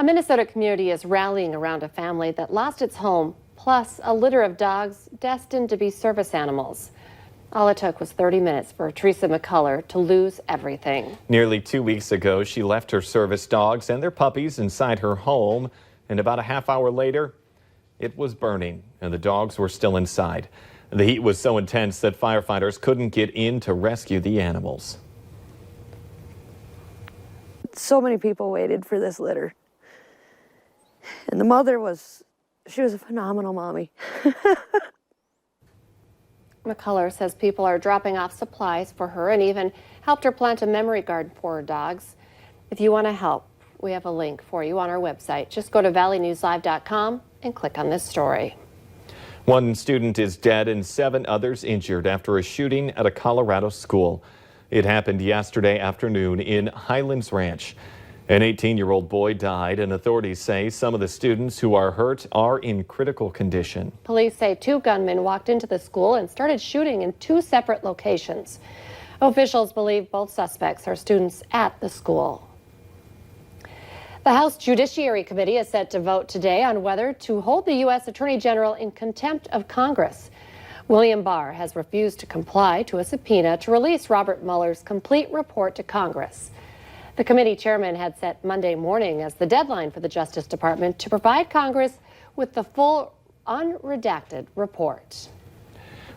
A Minnesota community is rallying around a family that lost its home, plus a litter of dogs destined to be service animals. All it took was 30 minutes for Teresa McCullough to lose everything. Nearly 2 weeks ago, she left her service dogs and their puppies inside her home, and about a half hour later, it was burning, and the dogs were still inside. The heat was so intense that firefighters couldn't get in to rescue the animals. So many people waited for this litter. And the mother she was a phenomenal mommy. McCullough says people are dropping off supplies for her and even helped her plant a memory garden for her dogs. If you want to help, we have a link for you on our website. Just go to valleynewslive.com and click on this story. One student is dead and 7 others injured after a shooting at a Colorado school. It happened yesterday afternoon in Highlands Ranch. An 18-year-old boy died, and authorities say some of the students who are hurt are in critical condition. Police say 2 gunmen walked into the school and started shooting in 2 separate locations. Officials believe both suspects are students at the school. The House Judiciary Committee is set to vote today on whether to hold the U.S. Attorney General in contempt of Congress. William Barr has refused to comply to a subpoena to release Robert Mueller's complete report to Congress. The committee chairman had set Monday morning as the deadline for the Justice Department to provide Congress with the full unredacted report.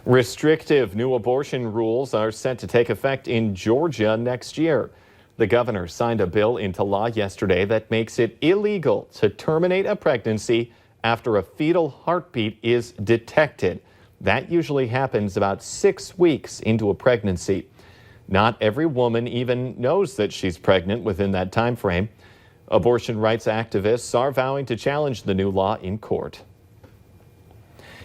Restrictive new abortion rules are set to take effect in Georgia next year. The governor signed a bill into law yesterday that makes it illegal to terminate a pregnancy after a fetal heartbeat is detected. That usually happens about 6 weeks into a pregnancy. Not every woman even knows that she's pregnant within that time frame. Abortion rights activists are vowing to challenge the new law in court.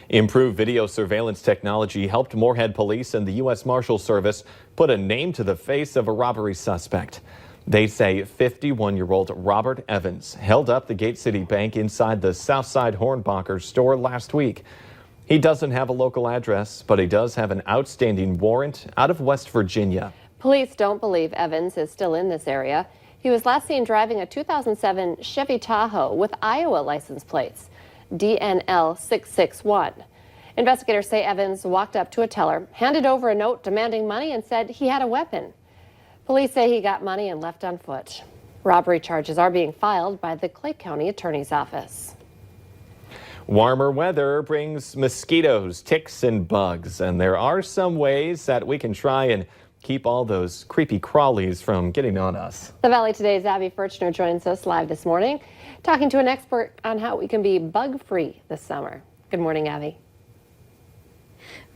Improved video surveillance technology helped Moorhead Police and the U.S. Marshal Service put a name to the face of a robbery suspect. They say 51-year-old Robert Evans held up the Gate City Bank inside the Southside Hornbacher store last week. He doesn't have a local address, but he does have an outstanding warrant out of West Virginia. Police don't believe Evans is still in this area. He was last seen driving a 2007 Chevy Tahoe with Iowa license plates, DNL 661. Investigators say Evans walked up to a teller, handed over a note demanding money, and said he had a weapon. Police say he got money and left on foot. Robbery charges are being filed by the Clay County Attorney's Office. Warmer weather brings mosquitoes, ticks, and bugs, and there are some ways that we can try and keep all those creepy crawlies from getting on us. The Valley Today's Abby Furchner joins us live this morning, talking to an expert on how we can be bug-free this summer. Good morning, Abby.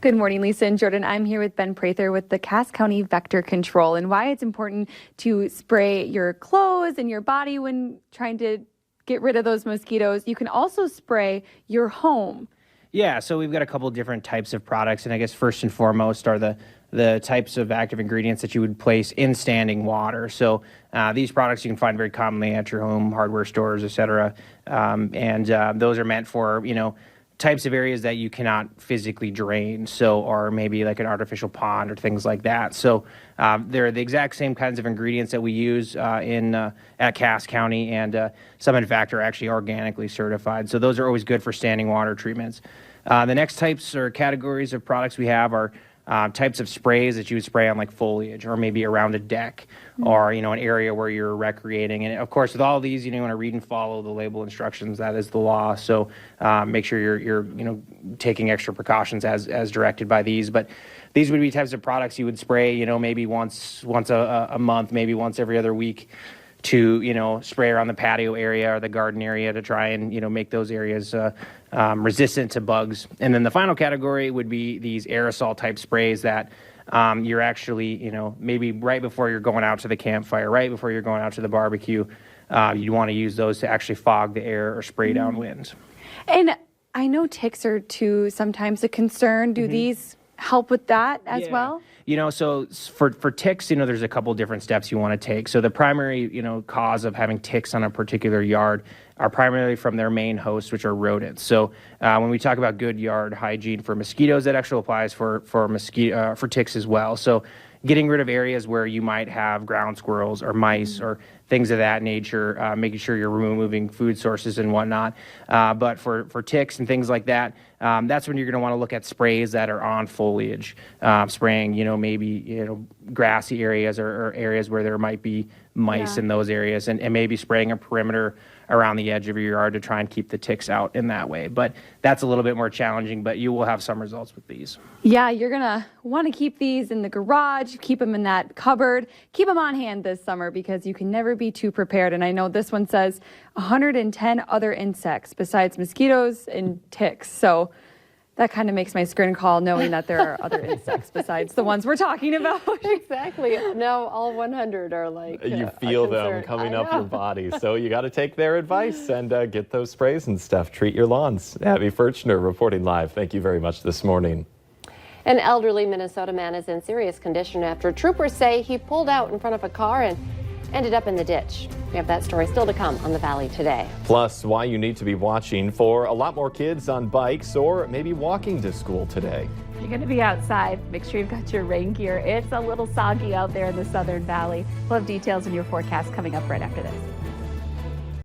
Good morning, Lisa and Jordan. I'm here with Ben Prather with the Cass County Vector Control and why it's important to spray your clothes and your body when trying to get rid of those mosquitoes. You can also spray your home. Yeah, so we've got a couple different types of products, and I guess first and foremost are the types of active ingredients that you would place in standing water. So these products you can find very commonly at your home, hardware stores, etc. Those are meant for, types of areas that you cannot physically drain, or maybe like an artificial pond or things like that. So they're the exact same kinds of ingredients that we use at Cass County, and some in fact are actually organically certified. So those are always good for standing water treatments. The next types or categories of products we have are types of sprays that you would spray on like foliage or maybe around a deck or, an area where you're recreating. And of course, with all of these, you want to read and follow the label instructions. That is the law. So make sure you're taking extra precautions as directed by these. But these would be types of products you would spray, maybe once a month, maybe once every other week to, spray around the patio area or the garden area to try and, make those areas resistant to bugs. And then the final category would be these aerosol type sprays that you're actually, maybe right before you're going out to the campfire, right before you're going out to the barbecue, you want to use those to actually fog the air or spray down winds. And I know ticks are too sometimes a concern. Do these help with that as well? So for ticks, there's a couple different steps you want to take. So the primary, cause of having ticks on a particular yard are primarily from their main hosts, which are rodents. So when we talk about good yard hygiene for mosquitoes, that actually applies for ticks as well. So getting rid of areas where you might have ground squirrels or mice or things of that nature, making sure you're removing food sources and whatnot. But for ticks and things like that, that's when you're going to want to look at sprays that are on foliage, spraying, maybe, grassy areas or areas where there might be mice in those areas, and maybe spraying a perimeter around the edge of your yard to try and keep the ticks out in that way. But that's a little bit more challenging, but you will have some results with these. Yeah, you're going to want to keep these in the garage, keep them in that cupboard, keep them on hand this summer because you can never be too prepared. And I know this one says 110 other insects besides mosquitoes and ticks. So that kind of makes my skin crawl knowing that there are other insects besides the ones we're talking about. Exactly. Now all 100 are like You a feel them concern. coming I up your know. body. So you got to take their advice and get those sprays and stuff. Treat your lawns. Abby Furchner reporting live. Thank you very much this morning. An elderly Minnesota man is in serious condition after troopers say he pulled out in front of a car and ended up in the ditch. We have that story still to come on the Valley today. Plus, why you need to be watching for a lot more kids on bikes or maybe walking to school today. If you're going to be outside, make sure you've got your rain gear. It's a little soggy out there in the Southern Valley. We'll have details in your forecast coming up right after this.